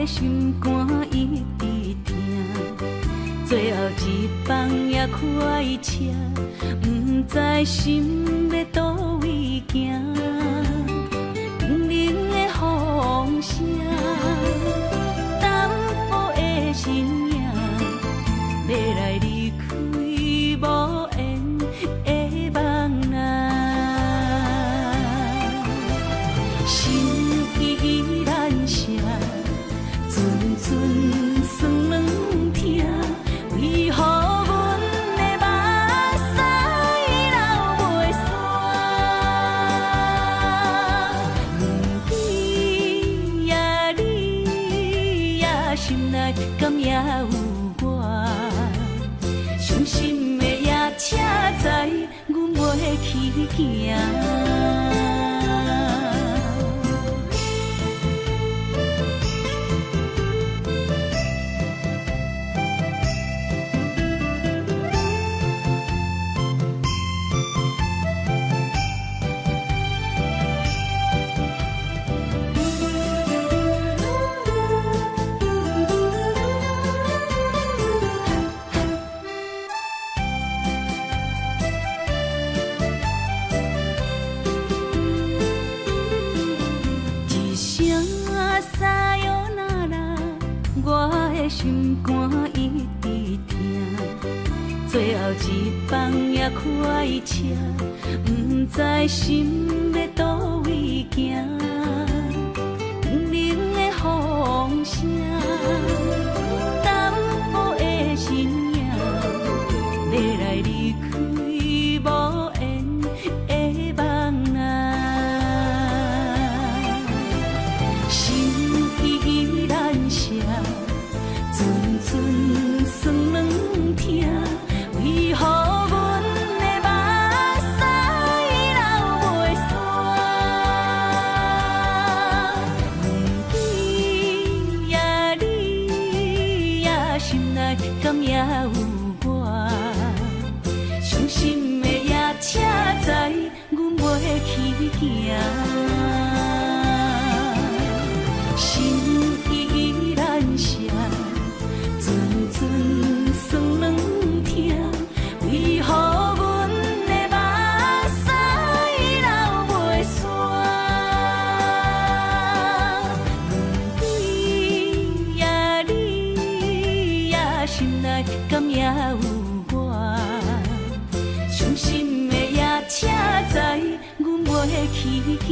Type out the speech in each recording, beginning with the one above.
的心肝一直疼，最后一棒也开车，不知心要倒位行。冷冷的风声，淡薄的身影，要来离开无缘的梦啊。心依然舍，阵阵酸软疼，为何阮的目屎流袂煞？不知呀你呀心内敢也有我？伤心的夜车载，阮袂去行。心肝一直疼，最后一棒也开车，不知心要倒位行。冷冷的风声，淡薄的身影，要来离开无缘的梦啊。心依然舍。阵阵酸软疼，为何阮的目屎流袂煞？不知呀你呀心内敢也有我？伤心的夜车载，阮袂去行。心依然舍。阵阵酸软疼，为何阮的目屎流袂煞？不知呀你呀心内敢也有我？伤心的夜车载，阮袂去行。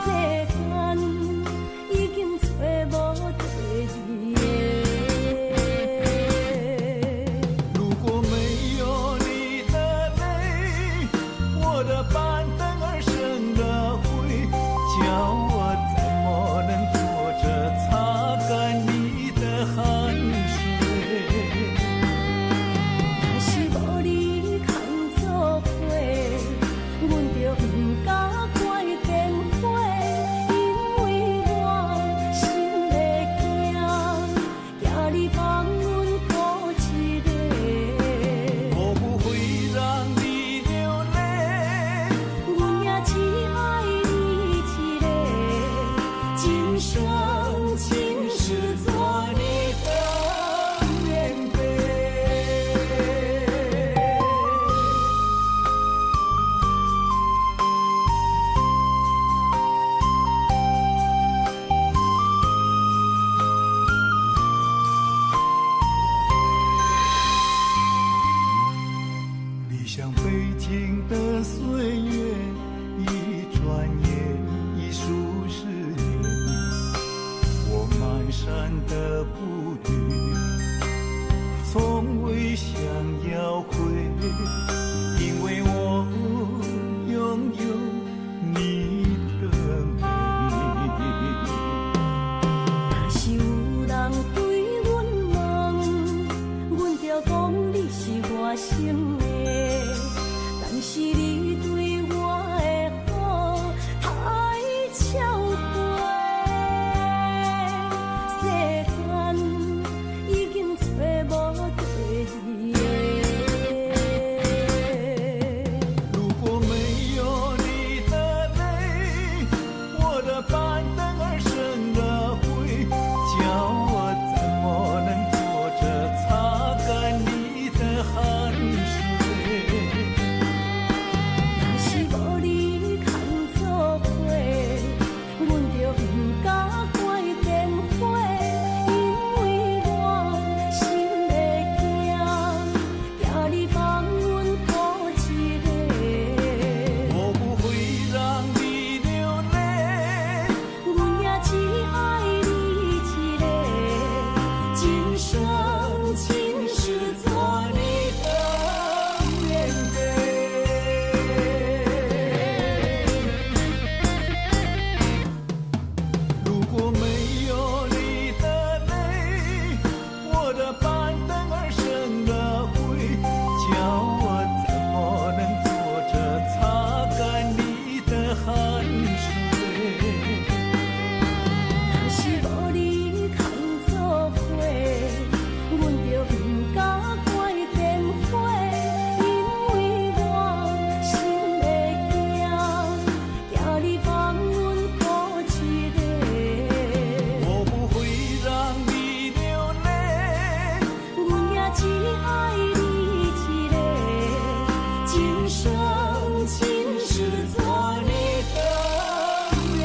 世间心的，但是你对我的好太超过，世间已经找无第二个。如果没有你的泪，我的板凳儿生了灰，叫我怎么能坐着擦干你的汗水？若是无你牵做伙，阮就不敢关电话，因为我心会惊，惊你放阮孤一个。我不会让你流泪，阮也只爱你一个，今生今世做你的面如果没有你的泪，我的板凳儿生了灰，叫我怎么能坐着擦干你的汗水？若是无你牵做伙，阮就不敢关电话，因为我心会惊，惊你放阮孤一个。我不会让你流泪，阮也只爱你一个，今生今世做你的面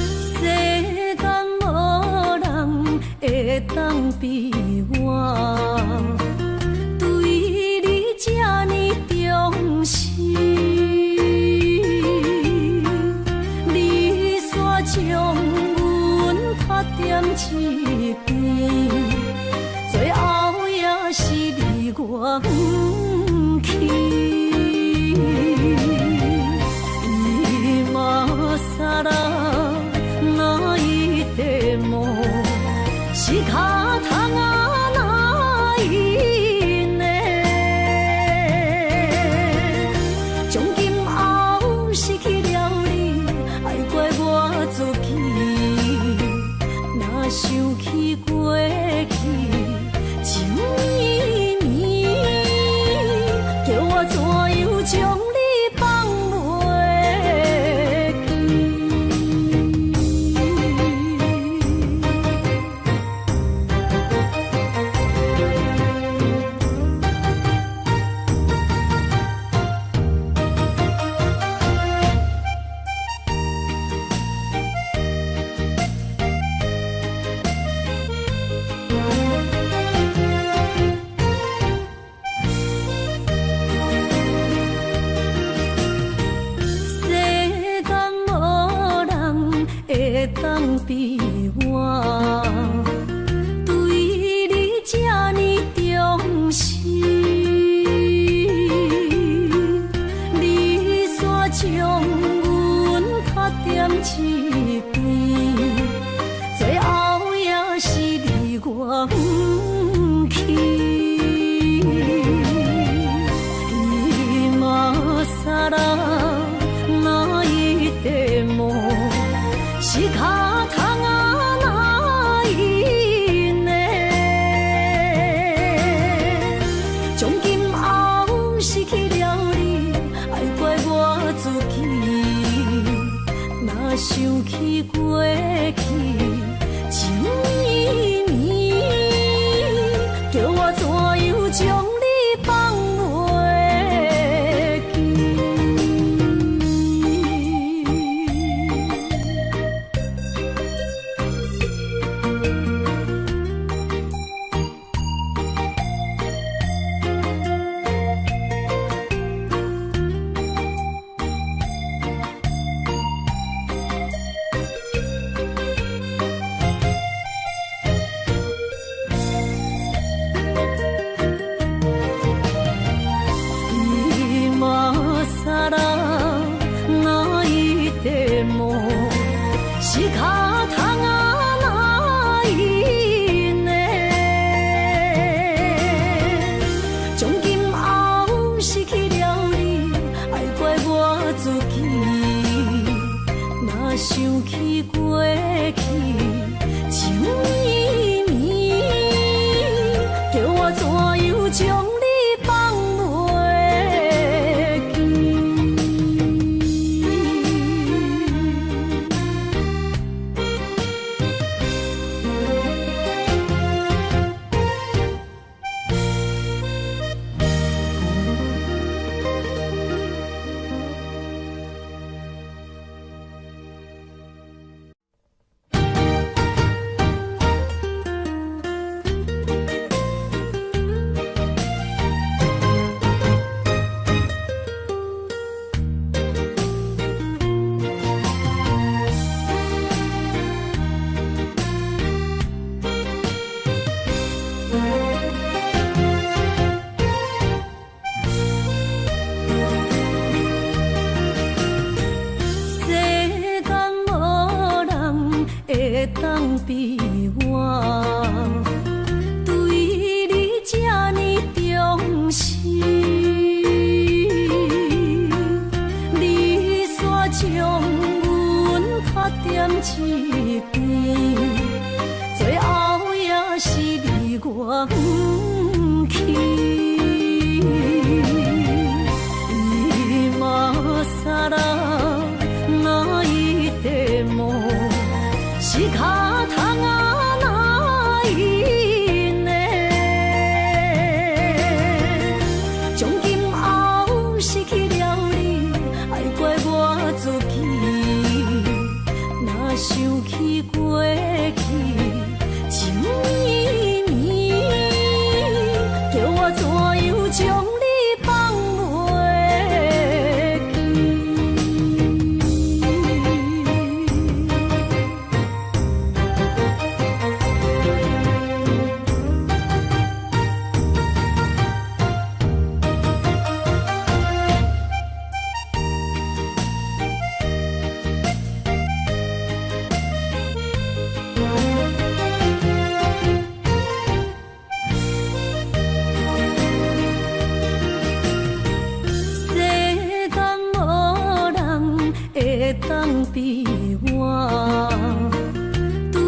世间无人会当比我对你这呢重视，你煞将阮拍点一边，最后也是你我不去。今ら泣いても仕方がないね。从今后失去了你，爱怪我自己。若想起过去，情绵绵，叫我怎样将你放袂当比我对你这呢重视，你煞将阮拍点一边，最后也是你我不去。今ら泣いても仕方がないね。从今后失去了你，爱怪我自己。若想起过去。情绵绵，叫我怎样将你放袂记？想起过去，情绵绵，叫我怎样将你放袂记？当比我对你这呢重视，你煞将阮拍点一边，最后也是离我不去。今さら泣いても仕方がないね。从今后失去了你，爱怪我自己。若想起过去，情绵绵，叫我怎样将你放袂记？当比我对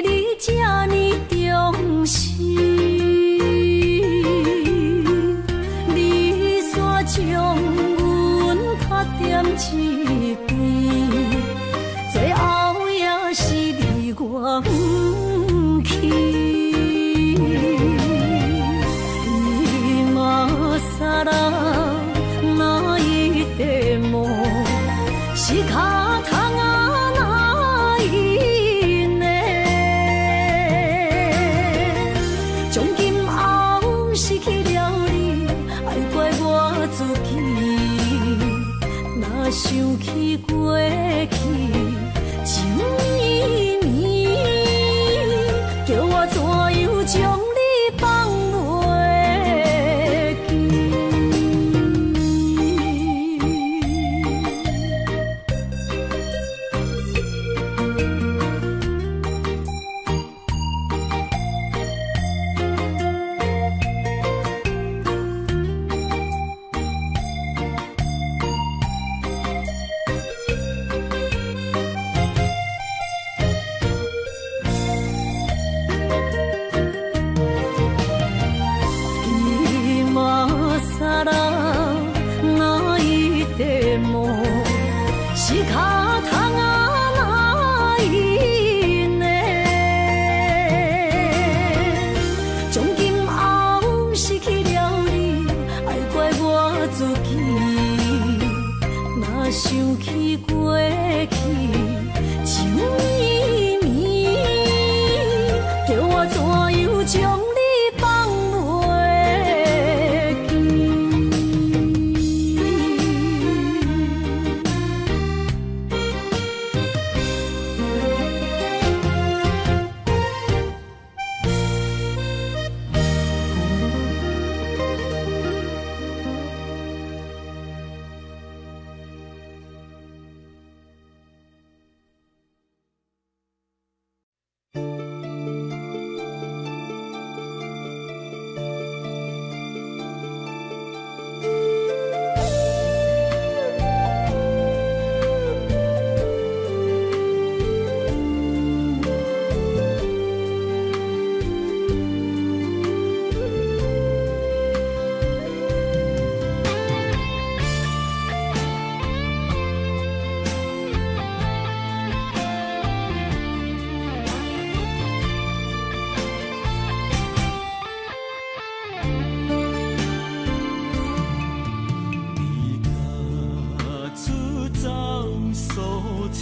你这呢重视，你煞将阮拍点一边，最后也是离我不去。今さら泣いても仕方が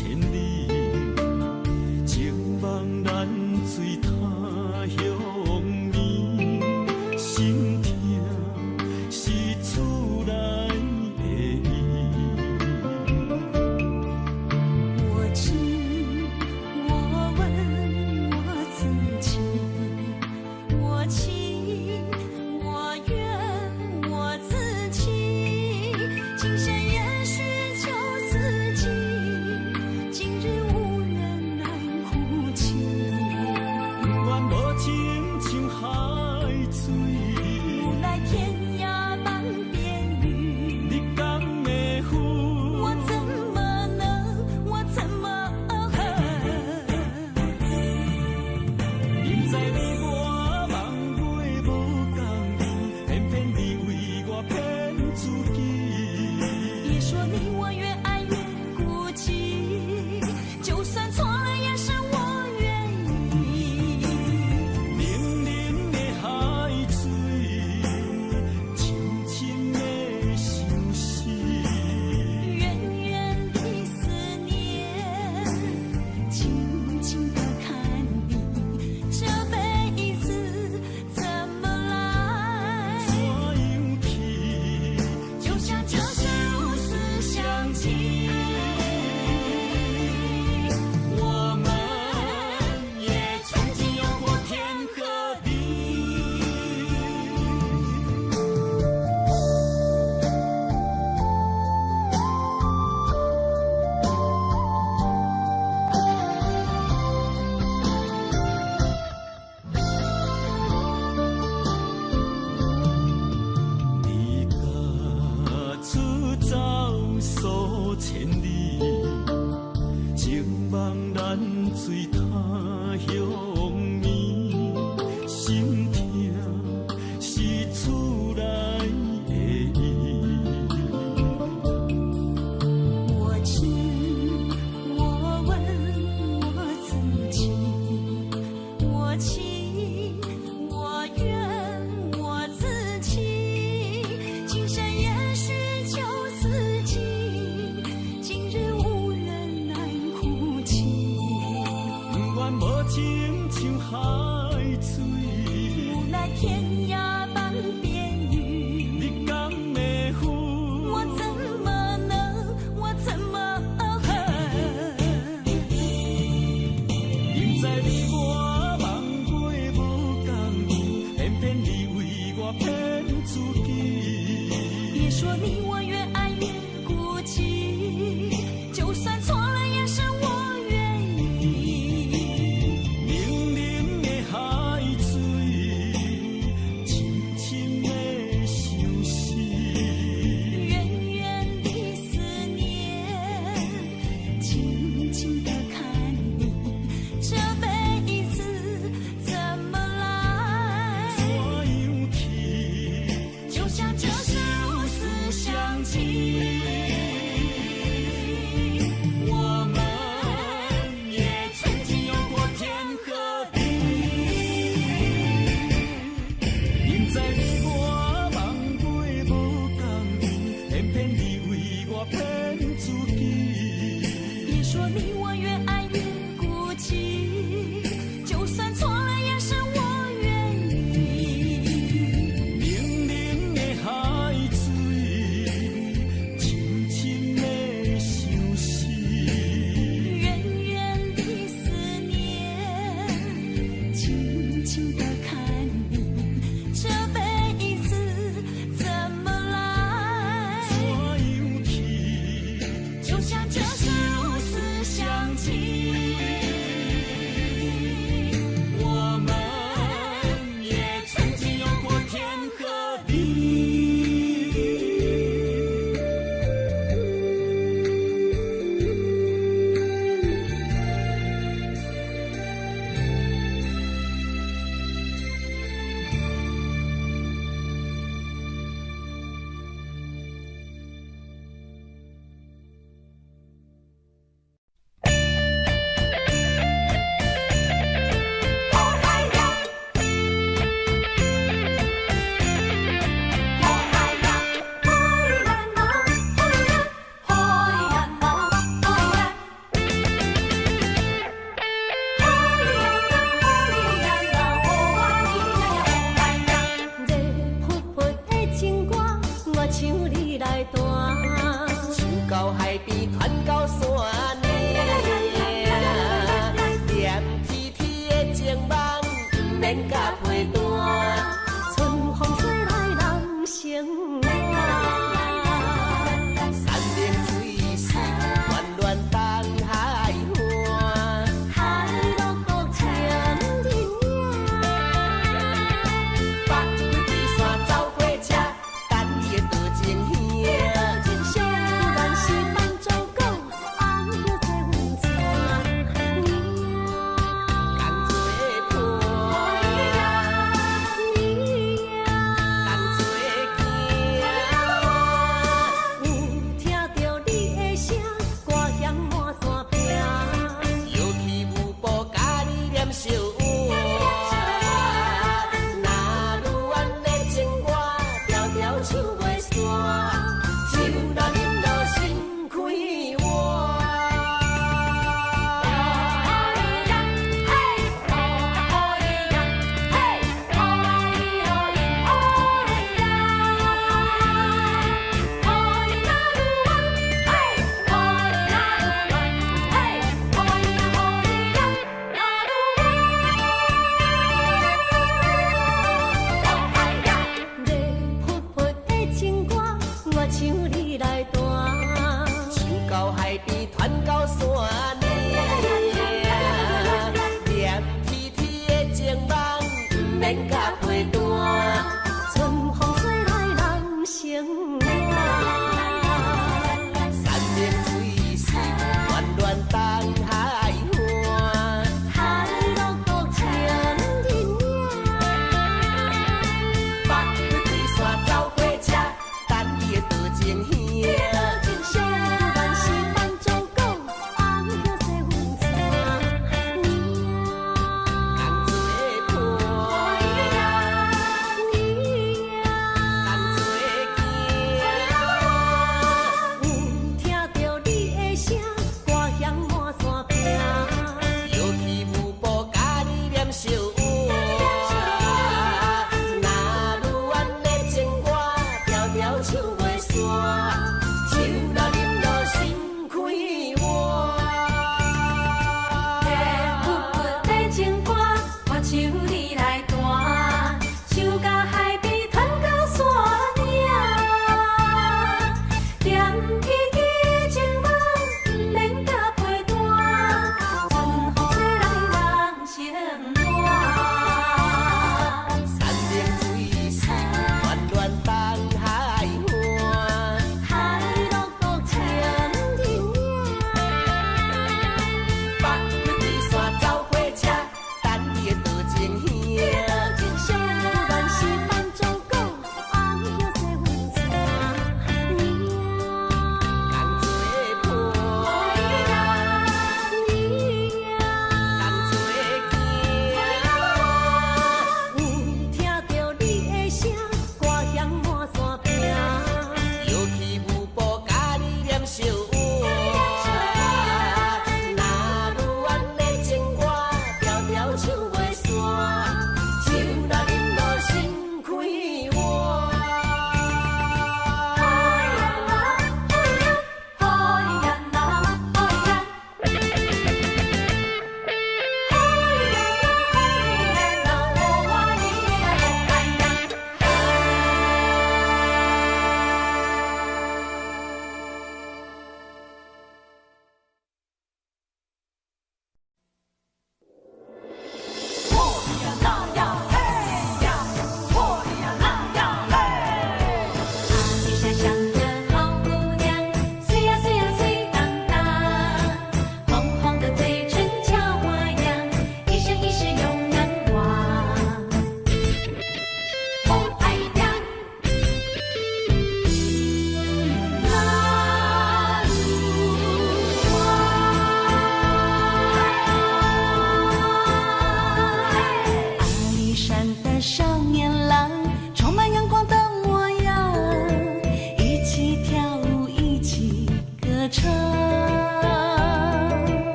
千里，情望咱水他乡面，心痛是厝内的伊。我知，我问我自己，我情我愿我自己，今生也许就四季，今日无缘难哭泣。不愿无情像海水，无奈天涯半边雨，你敢会负？我怎么能，我怎么恨？明知你我梦袂无共你，偏偏你为我骗自己。别说你我越爱越孤寂，就算错了也是我愿意。冷冷的海水，深深的相思。远远的思念，静静的看你，这辈子怎么来？怎样去？就像这生无死相契，我们也曾经有过天和地。离家出走数千里，情望咱水他乡面，心痛是厝内的伊。我知，我问我自己，我情我愿我自己，今生也许就四季，今日无缘难哭泣。不愿无情像海水，无奈天涯半边雨，你敢会负？我怎么能，我怎么恨？明知你我梦袂无共你，偏偏你为我骗自己。别说你我越爱越孤寂，就算错了也是我愿意。冷冷的海水，深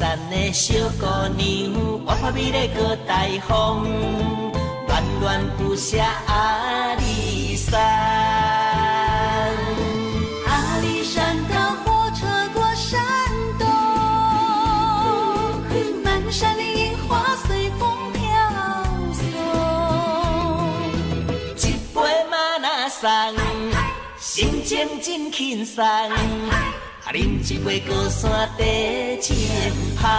山的小姑娘，我拍美丽个大风，恋恋不舍阿里山。阿里山的火车过山洞，满山的樱花随风飘送。一杯马拉松，心情真轻松。饮一杯高山茶前旁。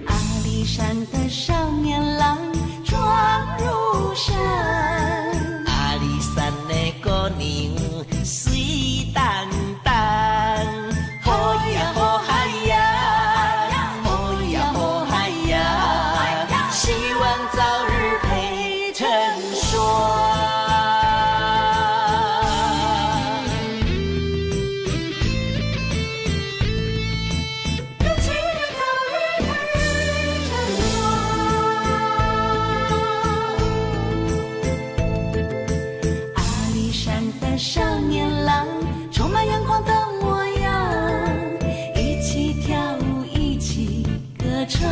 阿里山的少年郎闯入山，阿里山的姑娘水当当，好呀好嗨呀，好呀好嗨呀，希望早日配成双。少年郎充满阳光的模样，一起跳舞，一起歌唱。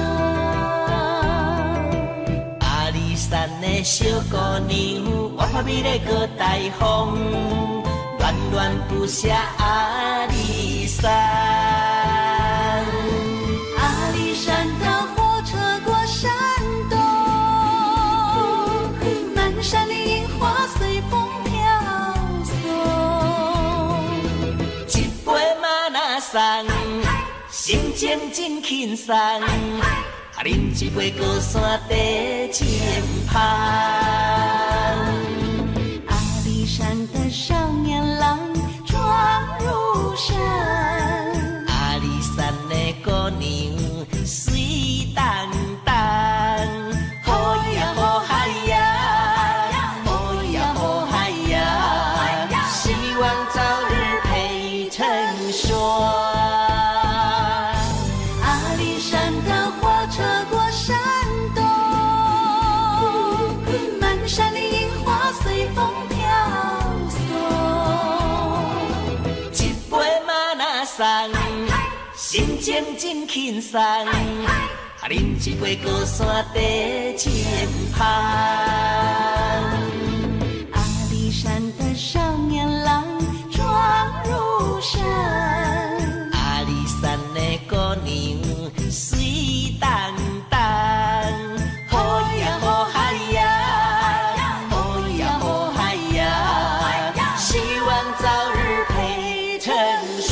阿里山的小姑娘，我拍美丽个大风，恋恋不舍阿里山。阿里山的火车过山洞，满山的樱花随风飘。心情真轻松，饮一杯高山茶前旁。阿里山的少年郎闯入山，阿里山的姑娘水当当，好呀好嗨呀，好呀好嗨呀，希望早日配成双。心情真轻松，饮一杯高山茶前旁。阿里山的少年郎闯入山，阿里山的姑娘水当当，好呀好嗨呀，好呀好嗨呀，希望早日配成双。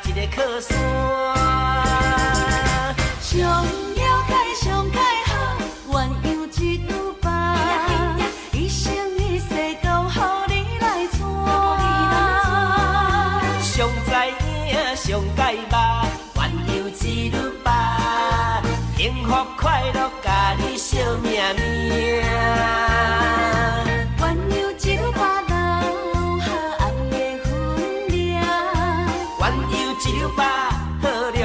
一个靠山，上了解上解好，鸳鸯一拄伴，一生一世都予你来娶。上知影上解捌，鸳鸯一拄伴，幸福快乐甲你惜命命。鸳鸯一拄伴留下爱的分量，鸳鸯一拄伴好良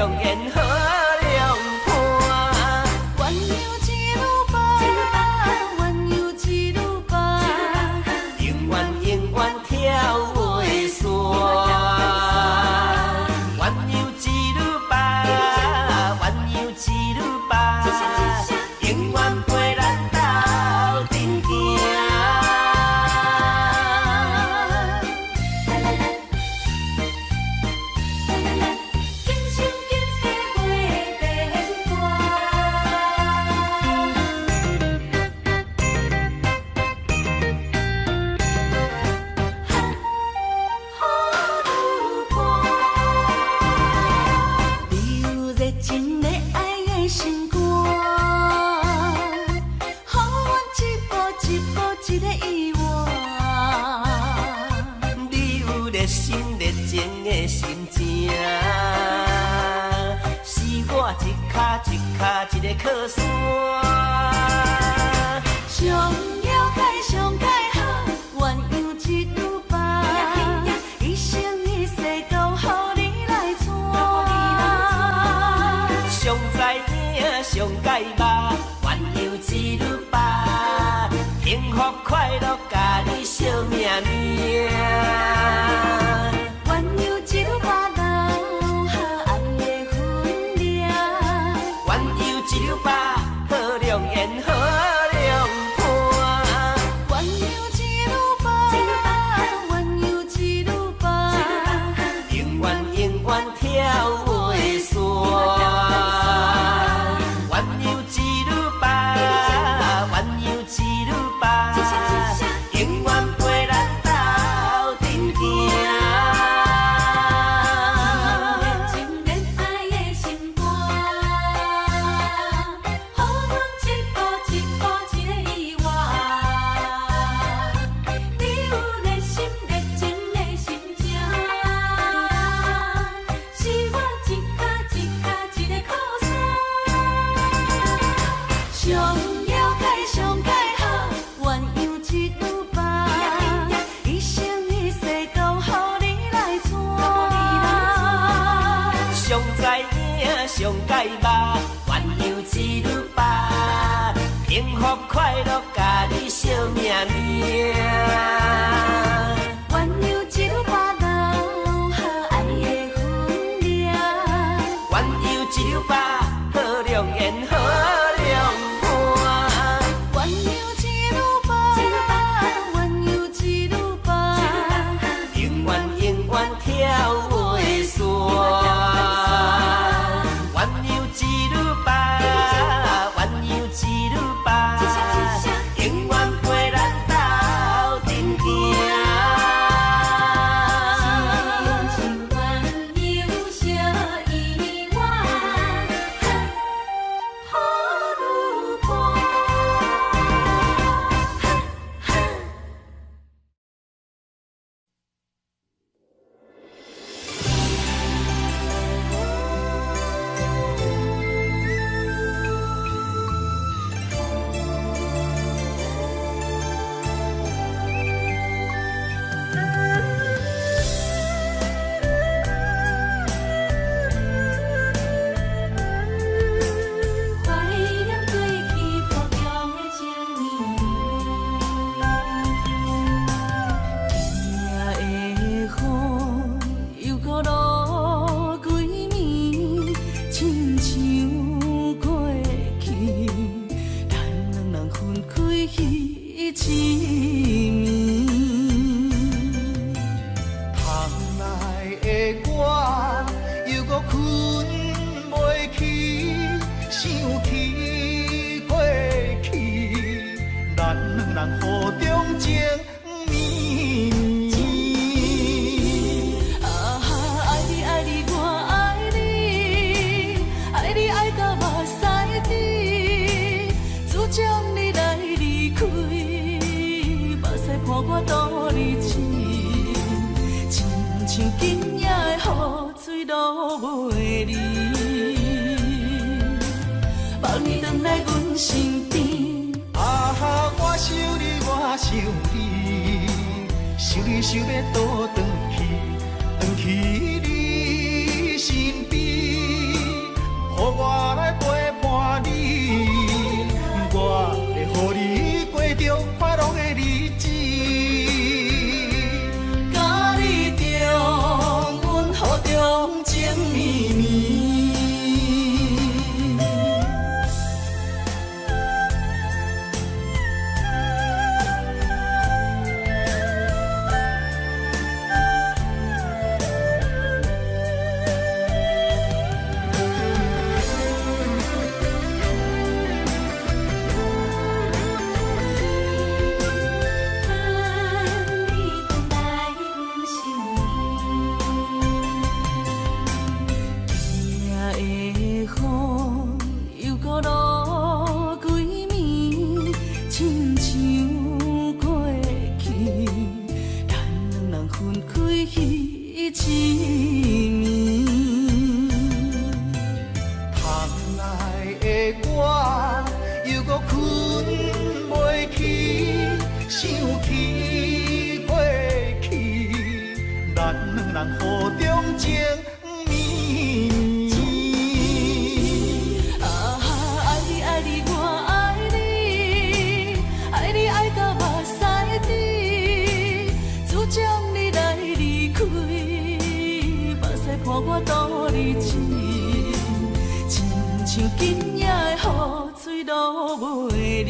一脚一脚一个靠山。上了解上解好，鸳鸯一路爬，一生一世都予你来娶。上知影上解捌，鸳鸯一路爬，幸福快乐甲你惜命命。鸳鸯一路爬到好暗的分量，鸳鸯一路爬，好良缘好良伴。鸳鸯一路爬，鸳鸯一路爬，永远永远跳袂散。鸳鸯一路爬，鸳鸯一路爬，永远陪咱斗阵行。情恋爱的心肝，好阮一步一步一个意外。你有热心热情的心情，是我一脚一脚一个靠山。上了解上解好，鸳鸯一路爬，一生一世都予你来娶。上知影上解捌，鸳鸯一路爬，幸福快乐甲你惜命命。鸳鸯一路爬到好爱的分量，鸳鸯一路爬，好良缘好良伴。鸳鸯一路爬，鸳鸯一路爬，永远永远跳袂散。鸳鸯一路爬，鸳鸯一路爬，永远陪咱斗阵行。情缘有小意外，好路伴。怀念过去薄凉的情意，夜的风又搁落几暝，亲像过去，咱两人分开彼一暝。窗内的我又搁困袂去，想起过去，咱两人雨中情绵绵。啊哈，爱你爱你我爱你，爱你爱到目屎滴，只将你来离开，目屎伴我度日子，亲像今夜的雨水落袂离，望你回来阮身边。啊哈，我想你，我想你，想你想要倒转去，转去你身边，予我来陪伴你，我会予你过着快乐的日子。甲你重温雨中情绵绵。情绵绵。啊哈，爱你爱你我爱你，爱你爱到目屎滴，只将你来离开，目屎伴我度日子，亲像今夜的雨水落袂离。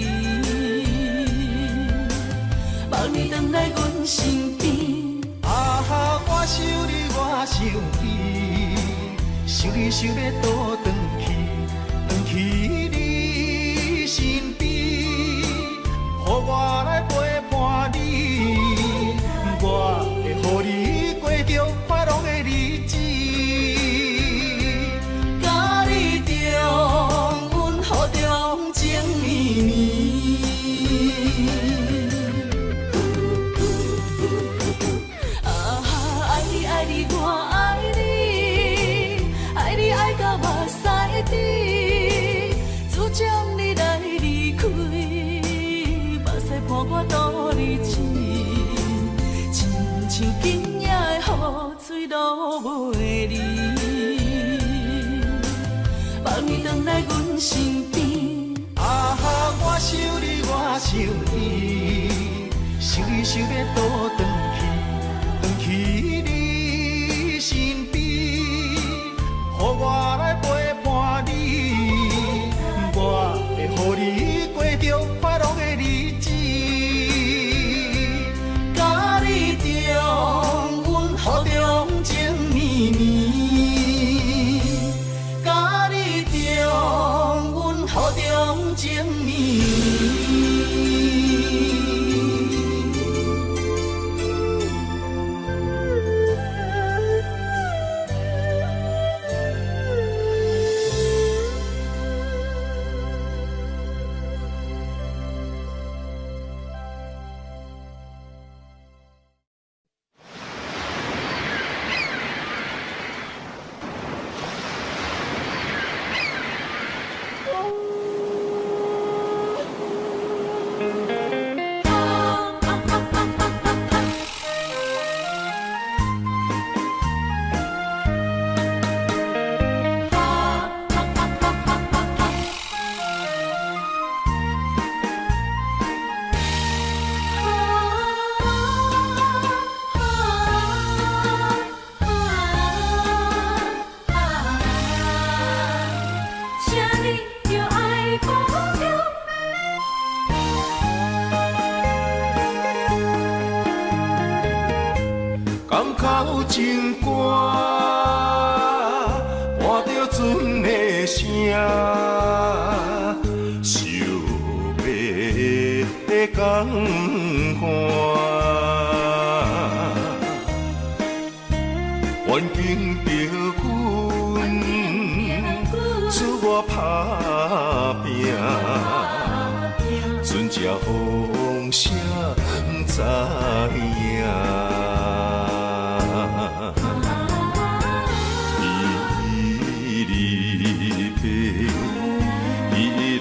望你回来阮身边，啊哈，我想你，我想你，想你想要倒转去，转去你身边，予我来陪伴你，我会予你过着快乐的日子。甲你重温雨中情绵绵。爱你我爱你，爱你爱到目屎滴，只将你来离开，目屎伴我度日子，亲像今夜的雨水落袂离。望你回来阮身边，啊哈，我想你，我想你，想你想要倒转去，转去你身边，予我来陪伴你，我会予你过着快乐的日子。甲你重温雨中情绵绵，甲你重温雨中情绵绵。港口情歌，伴着船的声，想要的港湾，环境着阮出我打拼，船只风声知影。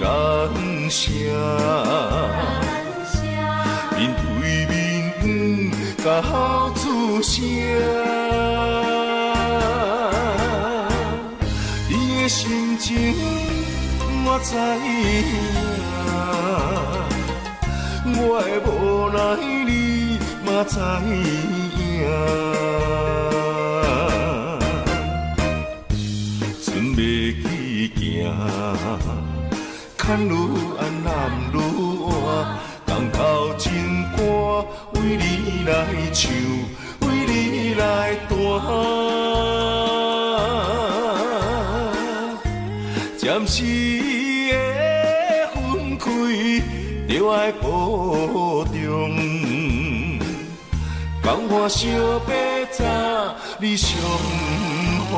人声，面对面甲好出声，你的心情我知影，我的无奈你嘛知影。船袂去行。牵愈暗男愈晚，港口情歌为你来唱，为你来弹。暂时的分开，着爱保重。讲我惜白早，你上好。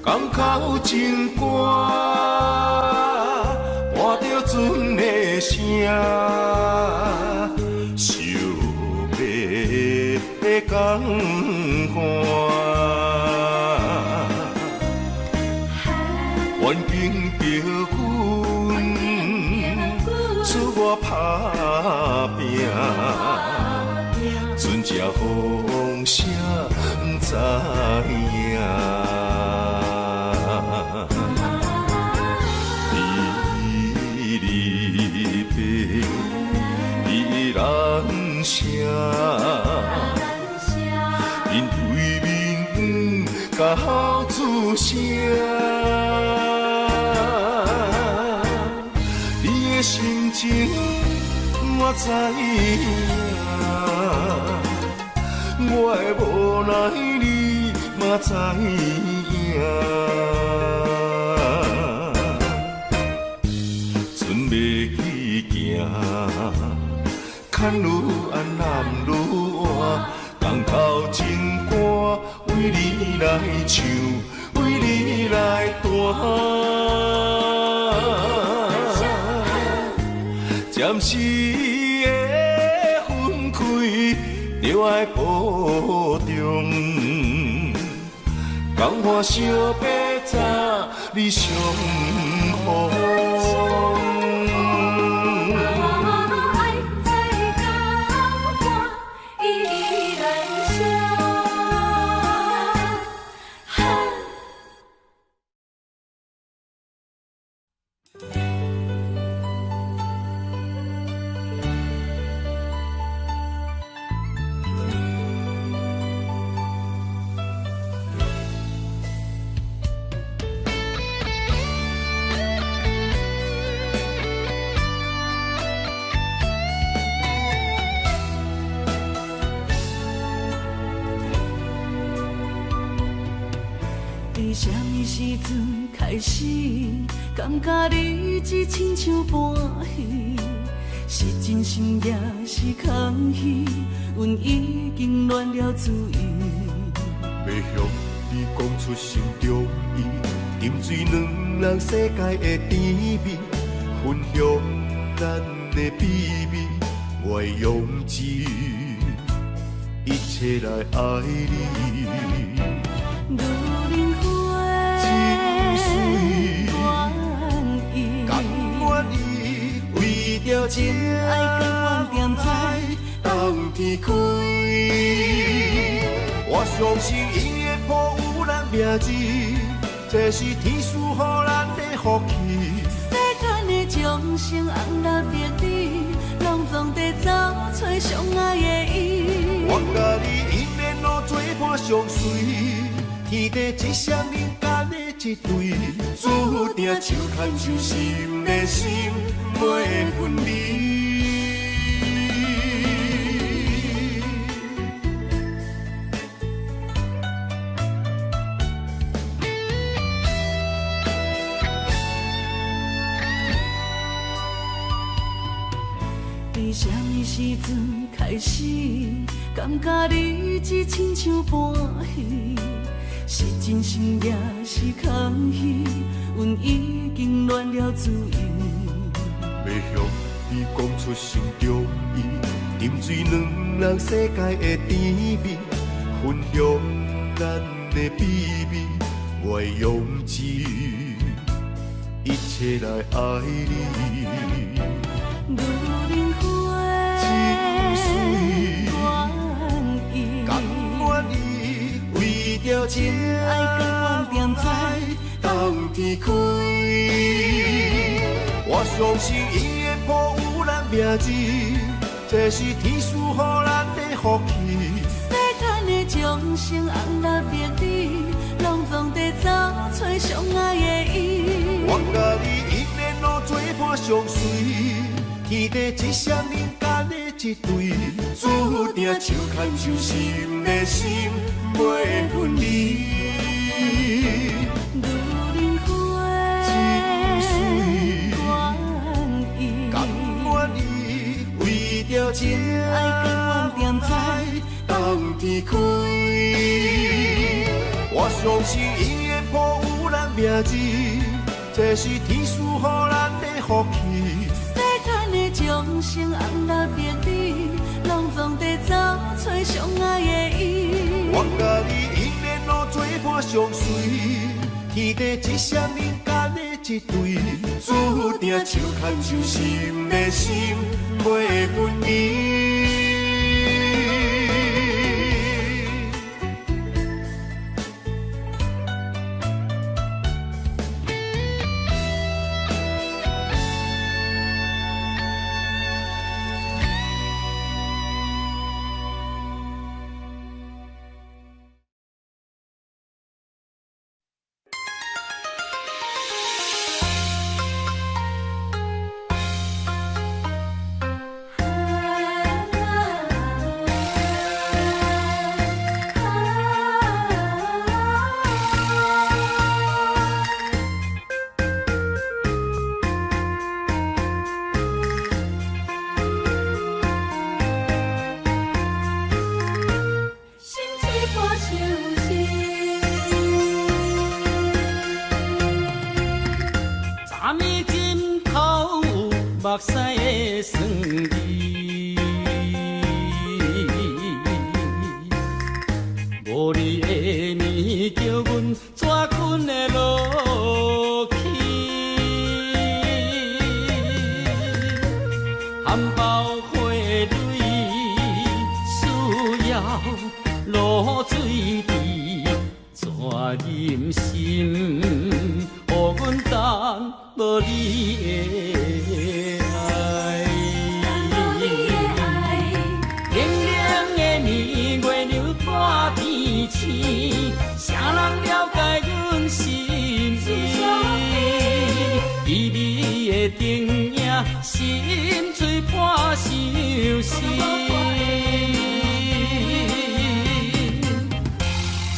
港口情歌，伴着船的声，烧马的江岸。环境着阮出外打拼，船只风声不知影。离别依然声，因对面甲好出声。你的心情我知影，我的无奈你嘛知影。船要去行，牵愈暗南愈晚，江头情歌为你来唱，为你来弹。暂时的分开，就爱保重。江花相别早，你上好。伫什么时阵开始，感觉你只亲像搬戏，是真心也是空虚，阮已经乱了主意。要向你讲出心中意，沉醉两人世界的甜蜜，分享咱的秘密，我会用尽一切来爱你。女人花甘愿意为着这爱甘愿踮在当天开。我相信伊会保有咱名字，这是天赐予咱的福气。世间的众生红蓝白紫，拢总在找找相爱的伊。我甲你因缘路做伴相随，天地一双人间的一对，注定手牵手心连心，袂分离。伫什么时阵开始，感觉你只亲像搬戏，是真心也是空虚，阮已经乱了主意。要向你讲出心中意，沉醉两人世界的甜蜜，分享咱的秘密，我会用尽一切来爱你。女人花甘愿意为着这爱甘愿踮在当天开。我相信伊会保有咱名字，这是天赐予咱的福气。世间的众生红蓝白紫，拢总在找找相爱的伊。我甲你因缘路做伴相随，天地一双人间的一对，注定手牵手心连心，袂分离。女人花甘愿意为着这爱甘愿踮在当天开。我相信伊会保有咱名字，这是天赐予咱的福气。世间的众生红蓝白绿，拢总在找找相爱的伊。我甲你永远路做伴相随，天地一双人间的一对，注定手牵手心连心，袂分离。目屎的酸味，无你的年叫阮怎困会落去？含苞花蕊需要露水池，怎忍心予阮等无你的？啥人了解阮心意？旖旎的灯影，心碎破相思。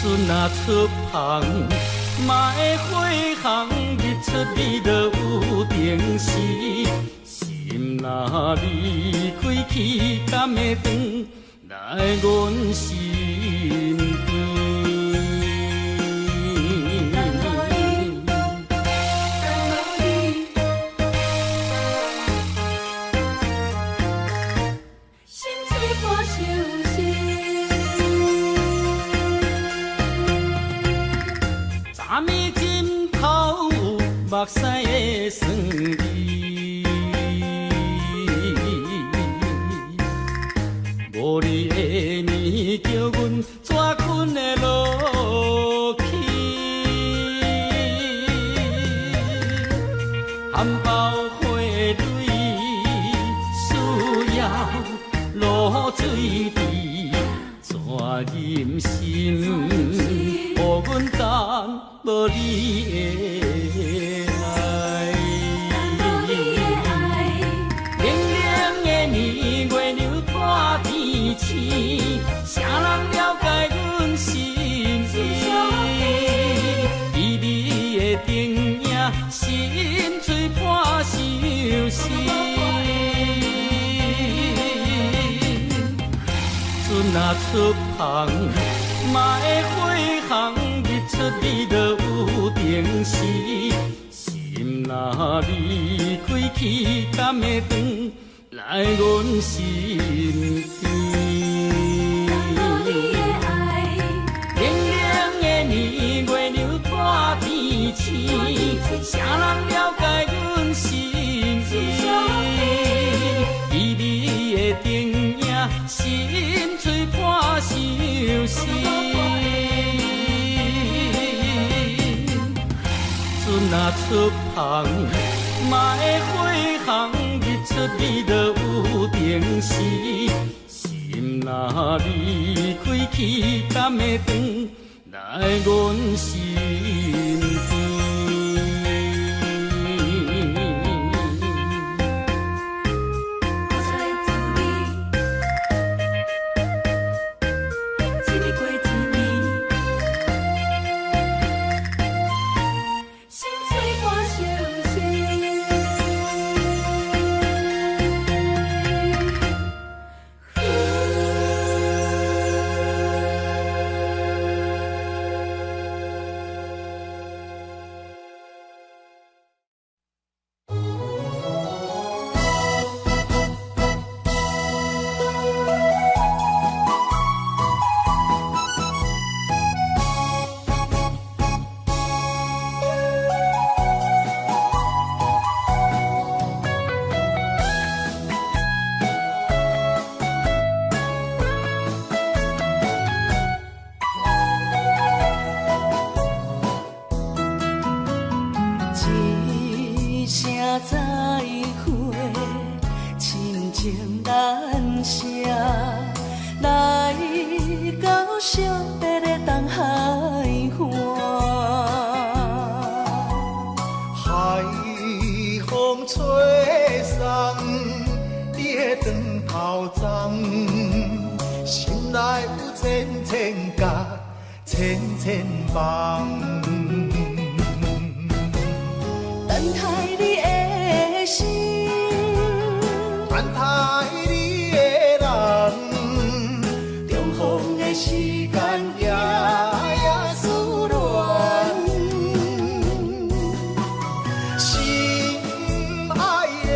船若出航，嘛会火航，日出你就有定时。心若离开去，敢会转来阮身边？目屎的酸味，无你的面叫阮怎困会落去？含苞花蕊需要露水池，怎忍心予阮等无你的？啥人了解阮心意？旖旎的灯影，心碎破相思。船若出航，嘛会火航，日出你就有定时。心若离开去，敢会转来阮身边？啥人了解阮心意？旖旎的灯影，心碎破相思。船若出航，嘛会火航，日出你就有定时。心若离开去，敢会转来阮身边？声再会，亲情难舍，来到惜别的东海岸。海风吹送你的长头鬃，心内有千千甲，千千梦。等待你的心，等待你的人，重逢的时间也思乱。心爱的，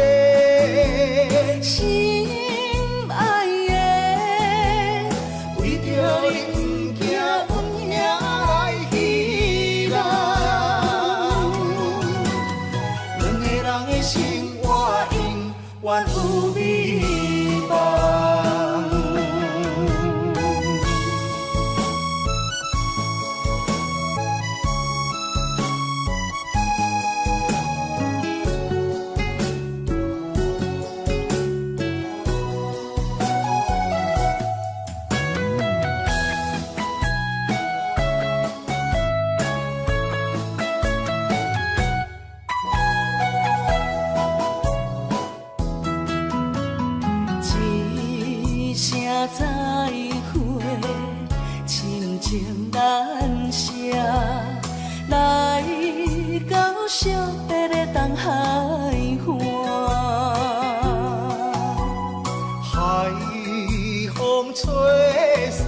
心爱的，为着你不惊阮兄来戏人。两个人的生活永远有美梦。一声再会，亲情难舍，来到惜别的东海岸。海风吹送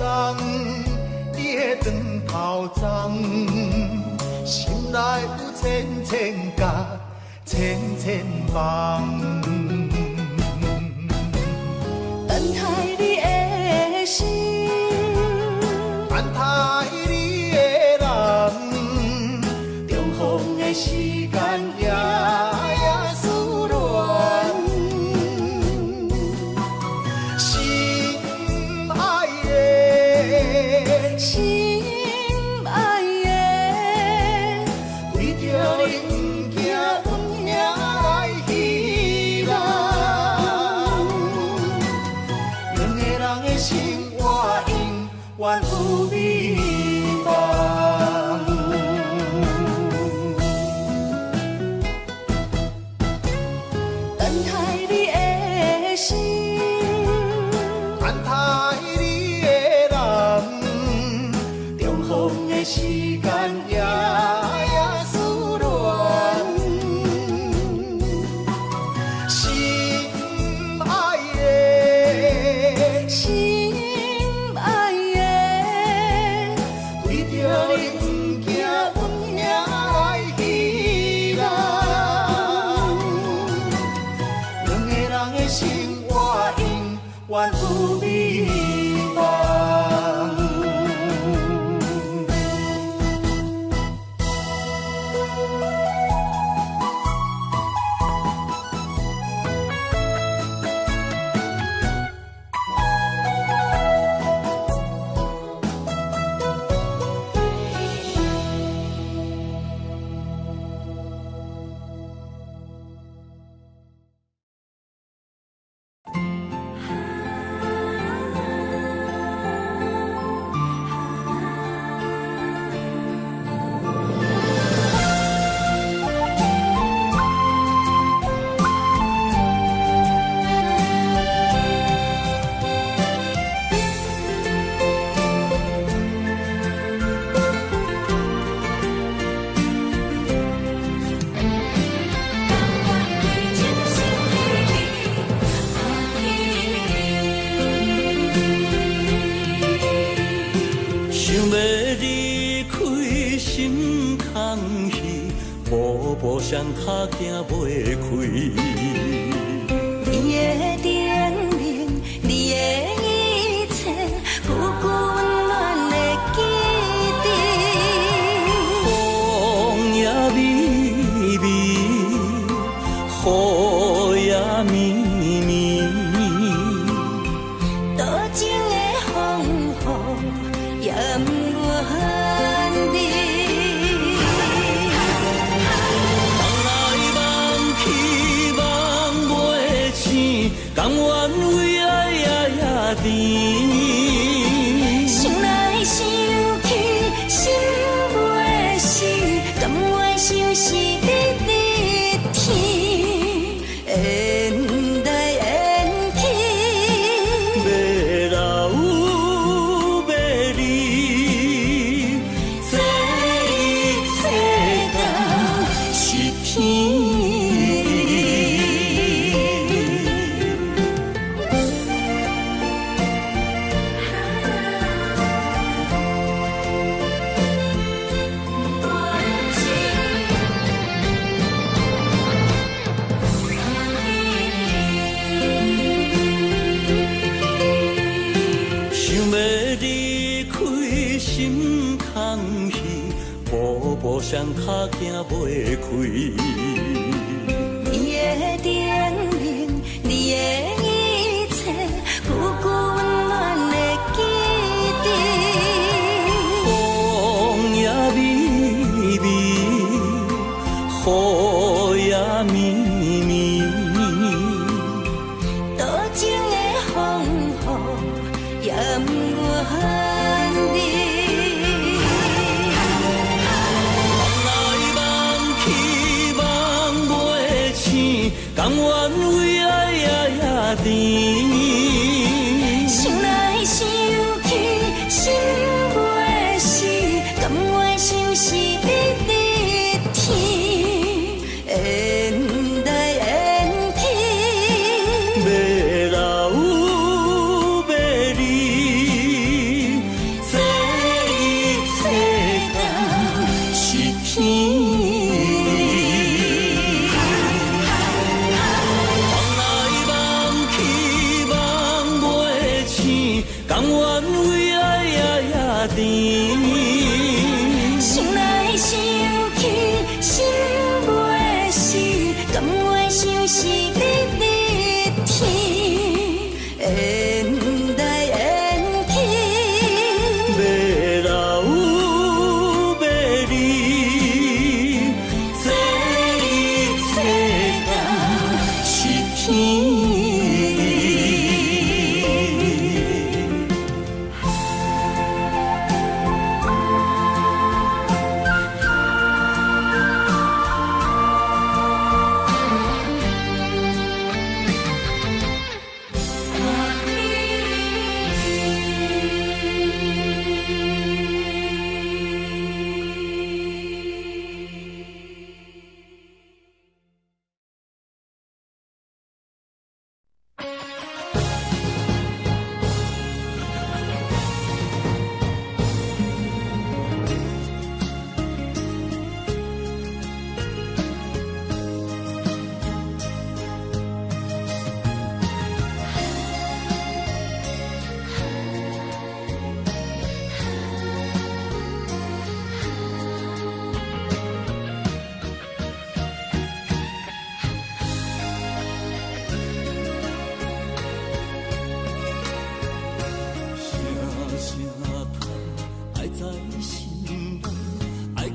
你的长头鬃，心内有千千甲，千千梦。等待你的心，等待你的人，重逢的时间也思乱。心爱的，心爱的，为着你不惊阮兄来戏人。两个人的生活永远有美梦。等待你的心，等待你的人，重逢的时间也思乱。心爱的，心爱的，为着你不惊阮兄来戏人。两个人的生活永远有美梦。想要离开心空虚，步步双脚行袂开。你的叮咛，你的一切，不顾温暖的基地。风也微微，雨也绵绵，多情的风雨也不愿离。梦来梦双脚行袂开。你的叮咛，你的一切，久久温暖的记忆。风也微微，雨也绵绵，多情的风雨也不怨你。甘愿为爱夜甜，想来想去心袂死，甘愿心是你的天，缘来缘去，要老要离，这一世间是天。甘愿为爱夜甜，想来想去心袂死，甘愿想是你的天，缘来缘去，要老要离，这一世间是天。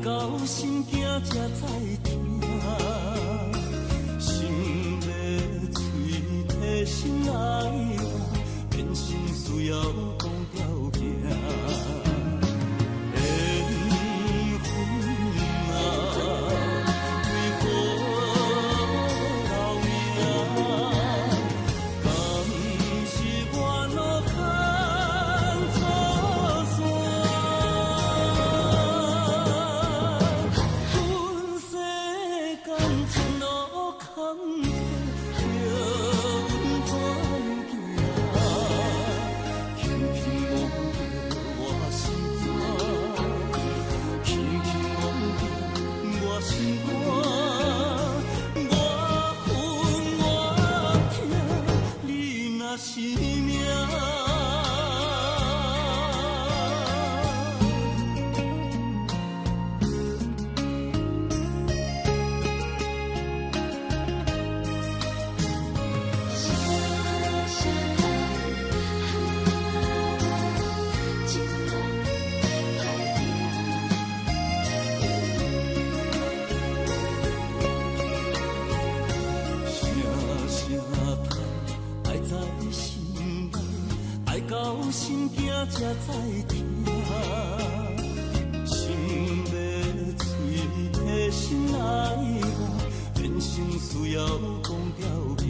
到心惊才知听，心要嘴替心爱我，变心需要讲条件。心惊才知听，心要嘴替心爱我，变成需要讲条件。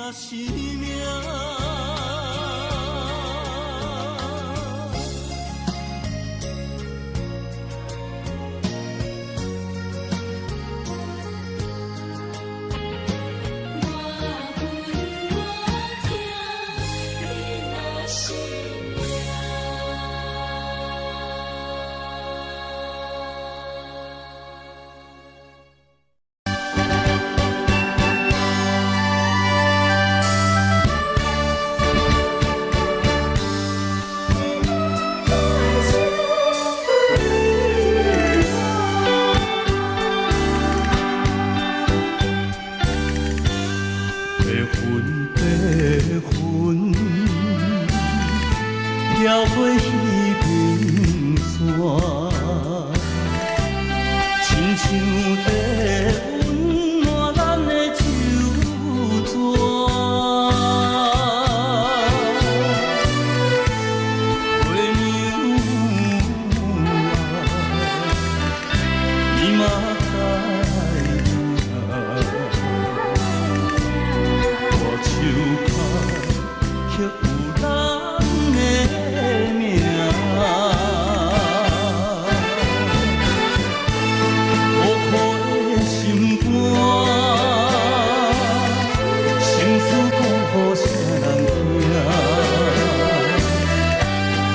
若是命。飘过彼边山，亲像在温暖咱的手纸。月娘啊，你嘛知影，我手拍刻有咱的名，苦苦的心肝，心事讲予啥人听？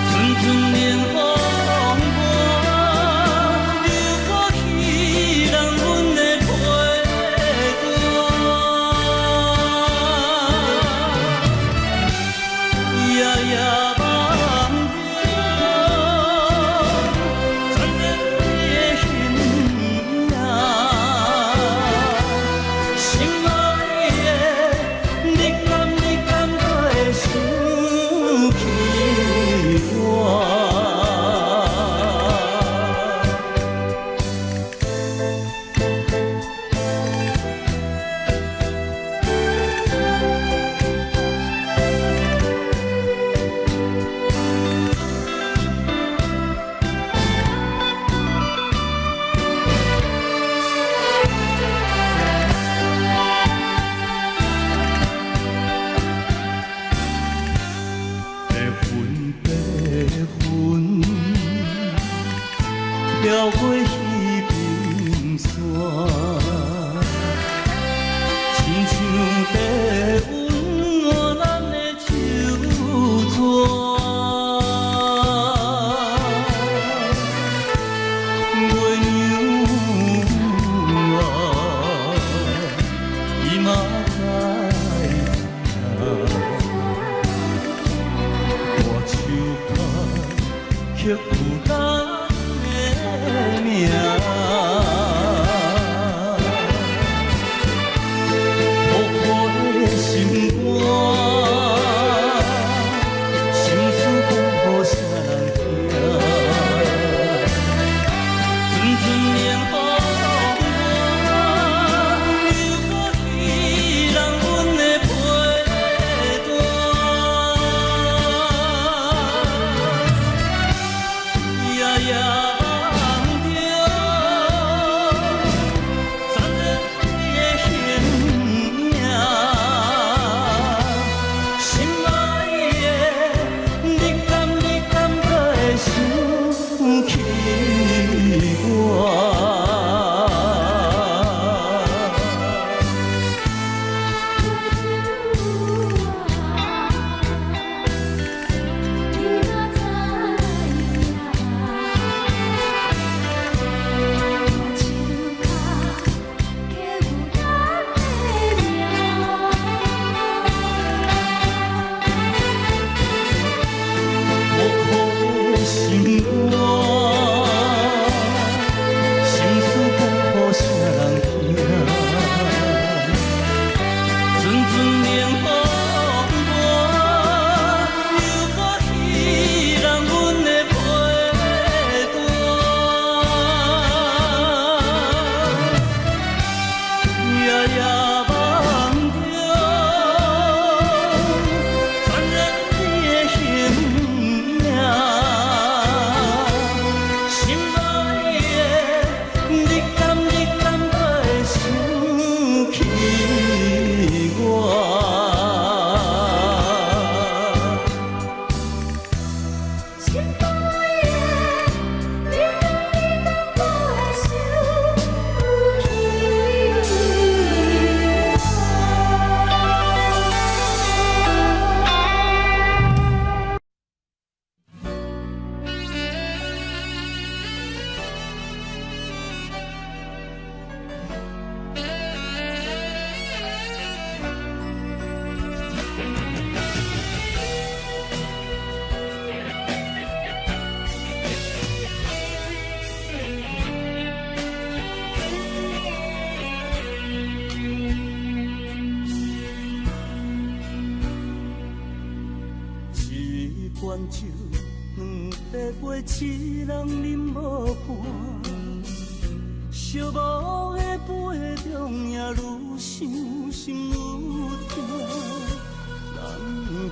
阵阵莲风寒，流过去人阮的批断，夜夜。飘过彼边山，亲像在温暖咱的手纸。月娘啊，伊嘛知影，我手拍刻有咱。命，苦苦的心肝，心事讲予啥人听？阵阵莲风寒，流过去人阮的批断，罐酒，两杯杯，痴人饮无伴。寂寞的杯中，也愈想心愈痛。人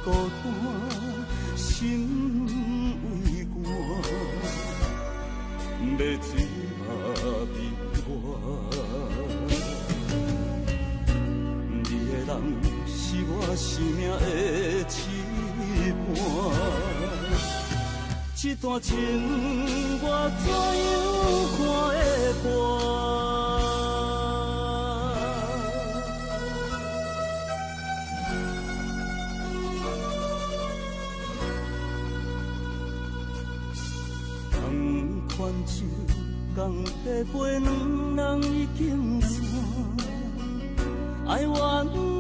孤单，心为寒，要醉嘛悲欢。你的人是我生命的羁绊。这段情我怎样看会破？同款酒，同杯杯，两人已经散。哀怨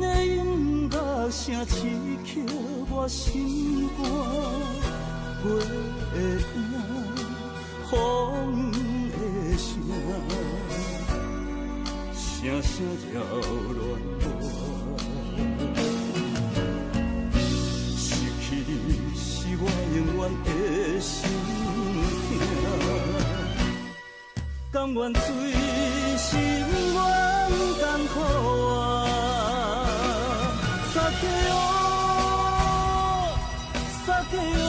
的音乐声刺激我心肝。月影，风的声，声声扰乱我。失去你是我永远的心痛，甘愿醉心愿艰苦啊，撒给我，撒给我。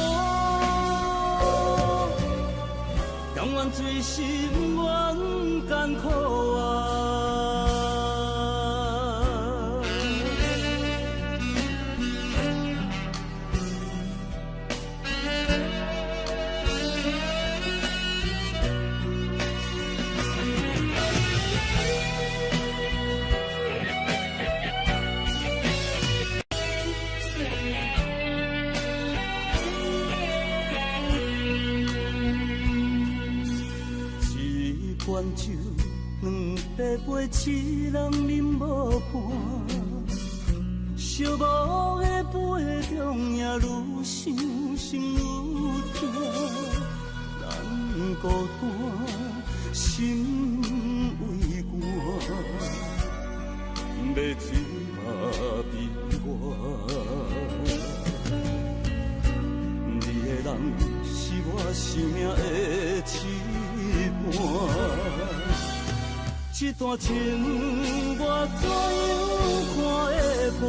甘愿醉心愿艰苦啊！罐酒，两杯杯，痴人饮无伴。寂寞的杯中，也愈想心愈痛。人孤单，心为寒，要醉嘛悲欢。你的人是我生命的羁绊。这段情我怎样看会破？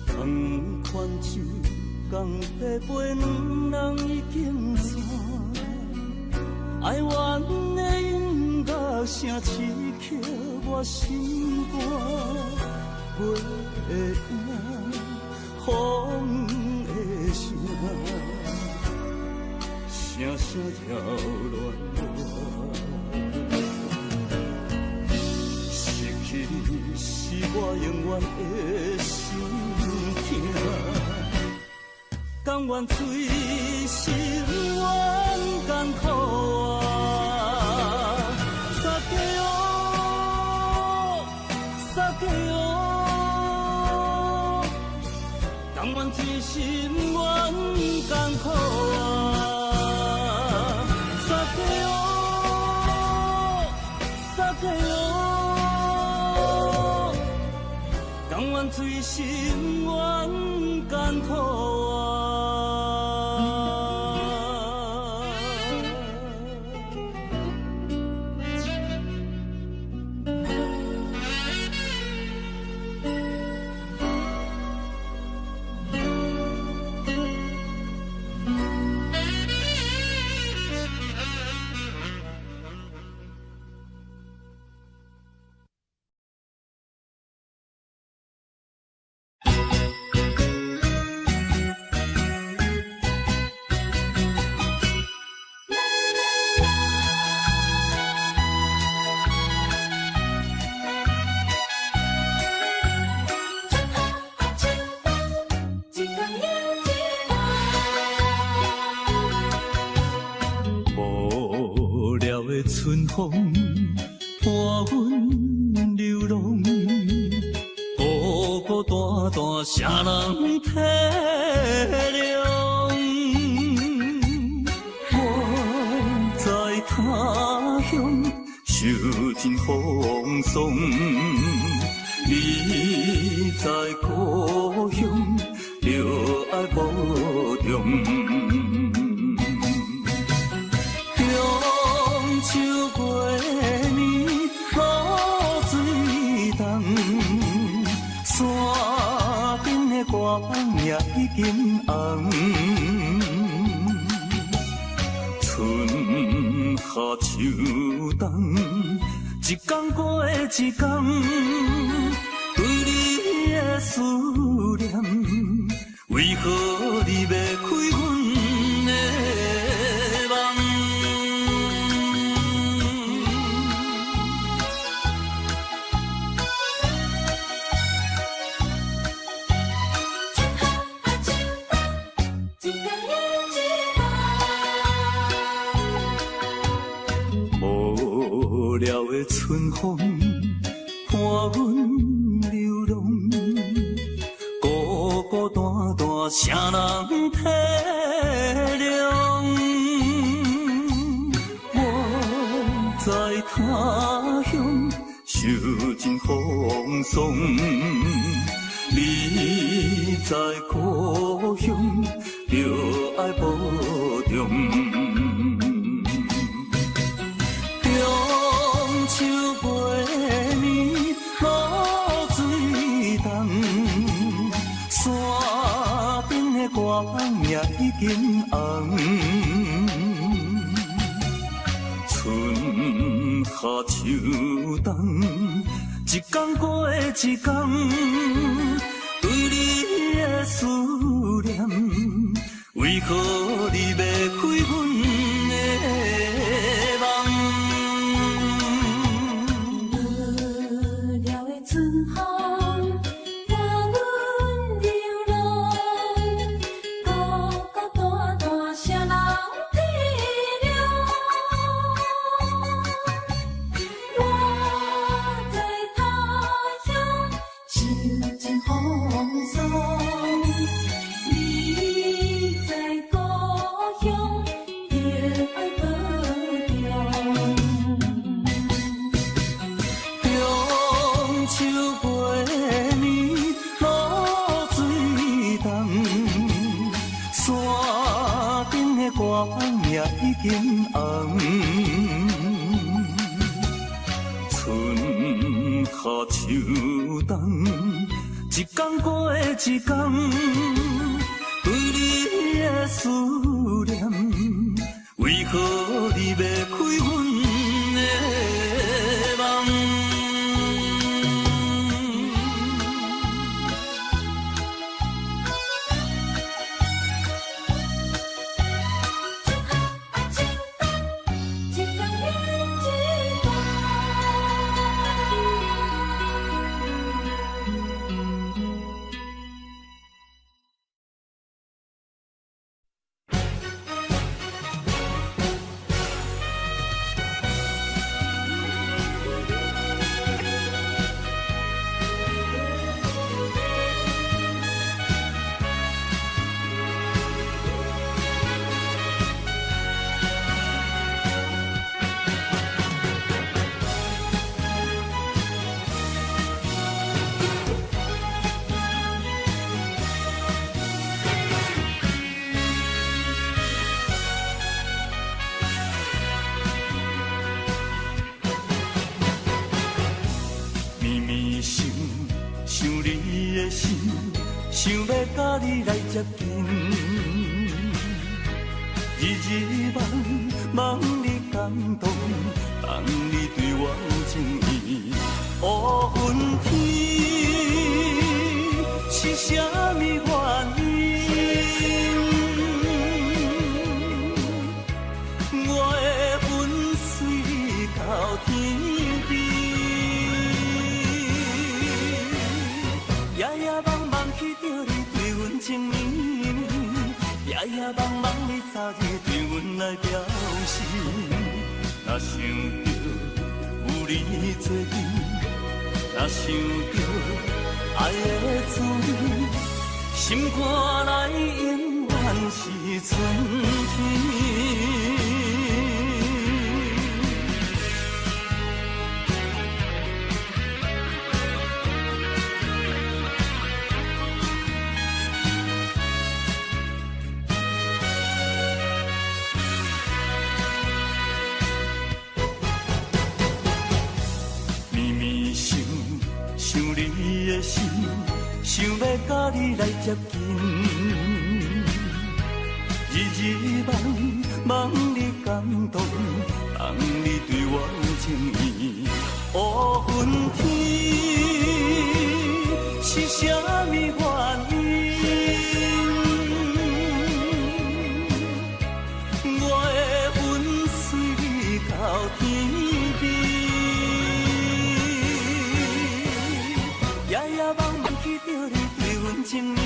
同款酒，同杯杯，两人已经散。哀怨的音乐声刺激我心肝，月影，风的声，声声扰乱我。失去你是我永远的心痛，甘愿醉心愿艰苦啊！撒给我，撒给我，甘愿醉心愿艰苦啊！撒给我，撒给我，甘愿醉心愿艰苦啊！春风伴阮流浪，孤孤单单谁人体谅？尽风霜。你在故乡，就爱保重。中秋过年，露水重，山顶的歌风也已经红。春夏秋冬，一天过一天，对你的思念，为何你要开阮的梦？无聊的春风伴阮流浪，孤孤单单啥人体谅？我在他乡受尽风霜，你在故乡就爱保重。中秋过年，露水重，山顶的歌风也已经红。春夏秋冬，一天过一天，对你的思念，为何你要开阮的梦？已经红，春夏秋冬，一天过一天，对你的思念，为何你要开阮的梦？想要甲你来接近，日日望你感动，望你对我有情意。乌云天是啥物原因？我的魂随你到天边，夜夜梦梦去着你对阮情绵绵，夜夜梦梦你早日对阮来表示。若想着有你做阵，若想着爱的滋味，心肝内永远是春天。接近，日日梦梦你感动，梦你对我有情意。乌云天是啥物原因？我的魂随你到天边，夜夜梦梦记着你对阮情意，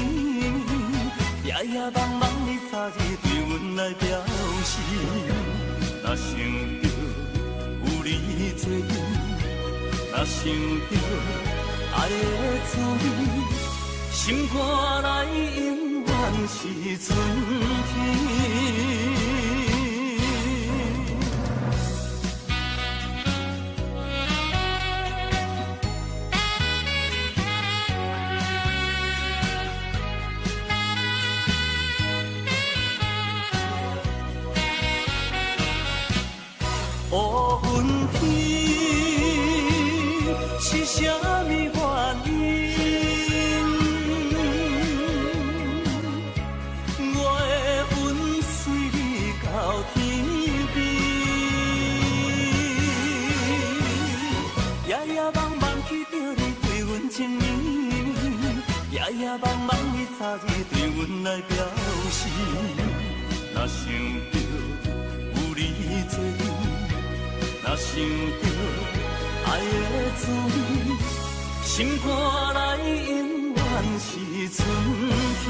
夜夜梦梦你早日对阮来表示。若想着有你做阵，若想着爱的滋味，心肝内永远是春天。乌云天是啥物原因？我的魂随你到天边，夜夜梦梦记着你对阮情意，夜夜梦梦你早日对阮来表示。若想着有你做阵，若想着爱的滋味，心肝内永远是春天。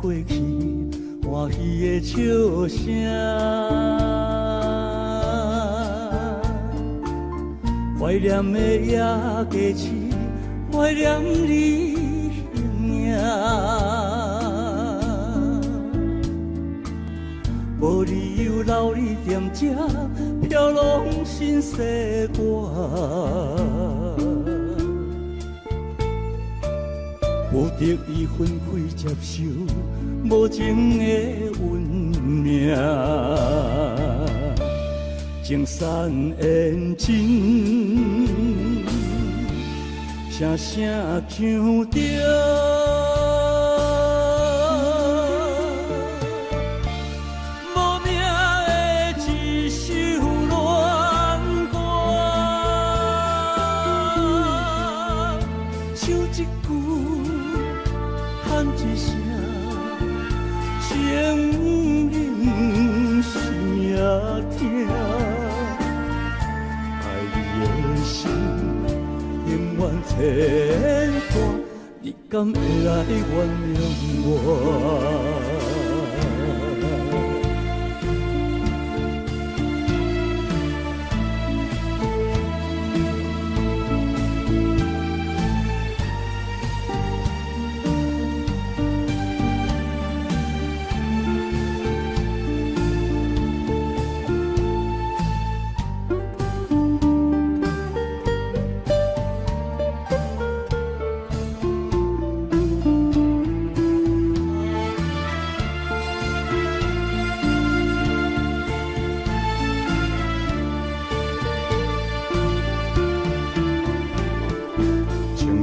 过去欢喜的笑声，怀念的夜加市，怀念你形影。无理由留你踮这飘浪心西歌。无得已分开接受无情的运命，情散缘尽，声声唱着。牵挂，你敢会来原谅我？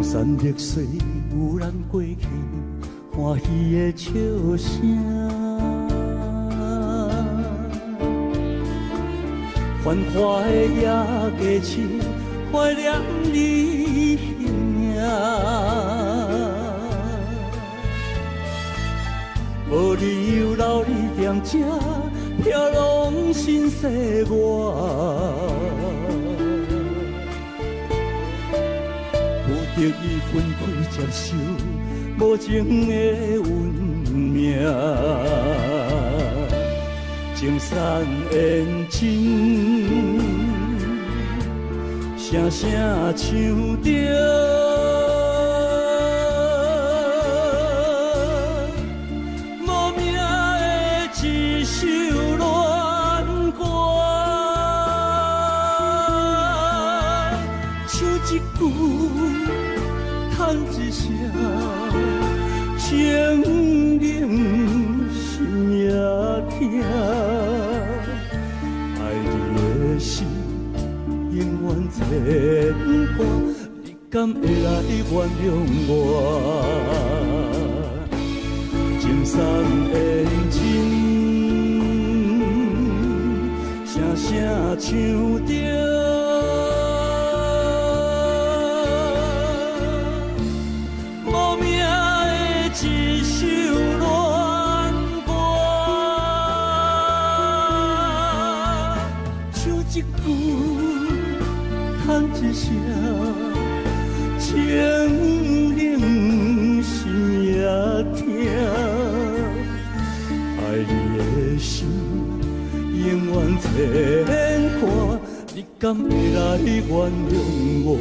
山绿水，有人过去，欢喜的笑声。繁华的夜街市，怀念你名。无理由留你踮这，飘浪心西外。有得伊分开接受无情的运命。情散缘尽，声声唱着。叹一声，情冷心也痛。爱你的心永远牵挂，你敢会来原谅我？情散缘尽，声声唱着。叹一声，情冷心也痛。爱你的心永远牵挂，你敢会来原谅我？